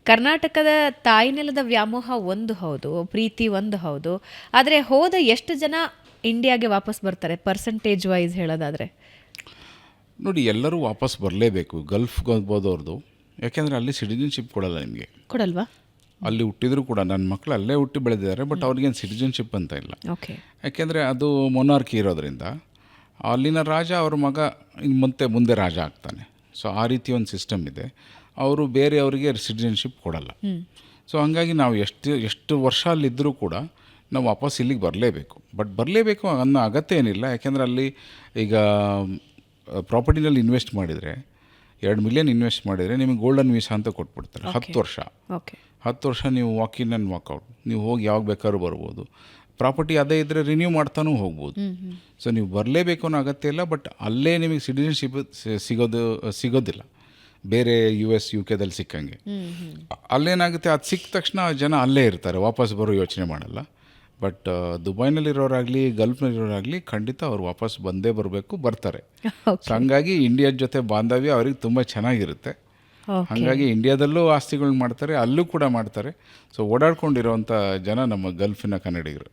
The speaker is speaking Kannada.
ಕರ್ನಾಟಕದ ತಾಯ್ನೆಲದ ವ್ಯಾಮೋಹ ಒಂದು ಹೌದು, ಪ್ರೀತಿ ಒಂದು ಹೌದು. ಆದರೆ ಹೋದ ಎಷ್ಟು ಜನ ಇಂಡಿಯಾಗೆ ವಾಪಸ್ ಬರ್ತಾರೆ ಪರ್ಸೆಂಟೇಜ್ ವೈಸ್ ಹೇಳೋದಾದರೆ? ನೋಡಿ, ಎಲ್ಲರೂ ವಾಪಸ್ ಬರಲೇಬೇಕು. ಗಲ್ಫ್ಗೆ ಹೋದವ್ರದ್ದು, ಯಾಕೆಂದರೆ ಅಲ್ಲಿ ಸಿಟಿಜನ್ಶಿಪ್ ಕೊಡಲ್ಲ ನಿಮಗೆ. ಕೊಡಲ್ವಾ? ಅಲ್ಲಿ ಹುಟ್ಟಿದ್ರು ಕೂಡ ನನ್ನ ಮಕ್ಕಳು ಅಲ್ಲೇ ಹುಟ್ಟಿ ಬೆಳೆದಿದ್ದಾರೆ, ಬಟ್ ಅವ್ರಿಗೇನು ಸಿಟಿಜನ್ಶಿಪ್ ಅಂತ ಇಲ್ಲ. ಓಕೆ. ಯಾಕೆಂದರೆ ಅದು ಮೊನಾರ್ಕಿ ಇರೋದ್ರಿಂದ ಅಲ್ಲಿನ ರಾಜ ಅವ್ರ ಮಗ ಮುಂದೆ ರಾಜ ಆಗ್ತಾನೆ. ಸೊ ಆ ರೀತಿ ಒಂದು ಸಿಸ್ಟಮ್ ಇದೆ. ಅವರು ಬೇರೆಯವರಿಗೆ ಸಿಟಿಜನ್ಶಿಪ್ ಕೊಡಲ್ಲ. ಸೊ ಹಾಗಾಗಿ ನಾವು ಎಷ್ಟು ವರ್ಷ ಅಲ್ಲಿದ್ದರೂ ಕೂಡ ನಾವು ವಾಪಸ್ ಇಲ್ಲಿಗೆ ಬರಲೇಬೇಕು. ಬಟ್ ಬರಲೇಬೇಕು ಅನ್ನೋ ಅಗತ್ಯ ಏನಿಲ್ಲ. ಯಾಕೆಂದರೆ ಅಲ್ಲಿ ಈಗ ಪ್ರಾಪರ್ಟಿನಲ್ಲಿ ಇನ್ವೆಸ್ಟ್ ಮಾಡಿದರೆ, 2 ಮಿಲಿಯನ್ ಇನ್ವೆಸ್ಟ್ ಮಾಡಿದರೆ ನಿಮಗೆ ಗೋಲ್ಡನ್ ವೀಸಾ ಅಂತ ಕೊಟ್ಬಿಡ್ತಾರೆ. 10 ವರ್ಷ. 10 ವರ್ಷ ನೀವು ವಾಕ್ ಇನ್ ಆ್ಯಂಡ್ ವಾಕೌಟ್, ನೀವು ಹೋಗಿ ಯಾವಾಗ ಬೇಕಾದ್ರೂ ಬರ್ಬೋದು. ಪ್ರಾಪರ್ಟಿ ಅದೇ ಇದ್ದರೆ ರಿನ್ಯೂ ಮಾಡ್ತಾನೂ ಹೋಗ್ಬೋದು. ಸೊ ನೀವು ಬರಲೇಬೇಕು ಅನ್ನೋ ಅಗತ್ಯ ಇಲ್ಲ. ಬಟ್ ಅಲ್ಲೇ ನಿಮಗೆ ಸಿಟಿಜನ್ಶಿಪ್ ಸಿಗೋದಿಲ್ಲ ಬೇರೆ US UKದಲ್ಲಿ ಸಿಕ್ಕಂಗೆ. ಅಲ್ಲೇನಾಗುತ್ತೆ, ಅದು ಸಿಕ್ಕ ತಕ್ಷಣ ಜನ ಅಲ್ಲೇ ಇರ್ತಾರೆ, ವಾಪಸ್ ಬರೋ ಯೋಚನೆ ಮಾಡಲ್ಲ. ಬಟ್ ದುಬೈನಲ್ಲಿರೋರಾಗಲಿ ಗಲ್ಫ್ನಲ್ಲಿರೋರಾಗಲಿ ಖಂಡಿತ ಅವ್ರು ವಾಪಸ್ ಬಂದೇ ಬರಬೇಕು, ಬರ್ತಾರೆ. ಸೊ ಹಂಗಾಗಿ ಇಂಡಿಯಾದ ಜೊತೆ ಬಾಂಧವ್ಯ ಅವ್ರಿಗೆ ತುಂಬ ಚೆನ್ನಾಗಿರುತ್ತೆ. ಹಾಗಾಗಿ ಇಂಡಿಯಾದಲ್ಲೂ ಆಸ್ತಿಗಳನ್ನ ಮಾಡ್ತಾರೆ, ಅಲ್ಲೂ ಕೂಡ ಮಾಡ್ತಾರೆ. ಸೊ ಓಡಾಡ್ಕೊಂಡಿರೋವಂಥ ಜನ ನಮ್ಮ ಗಲ್ಫಿನ ಕನ್ನಡಿಗರು.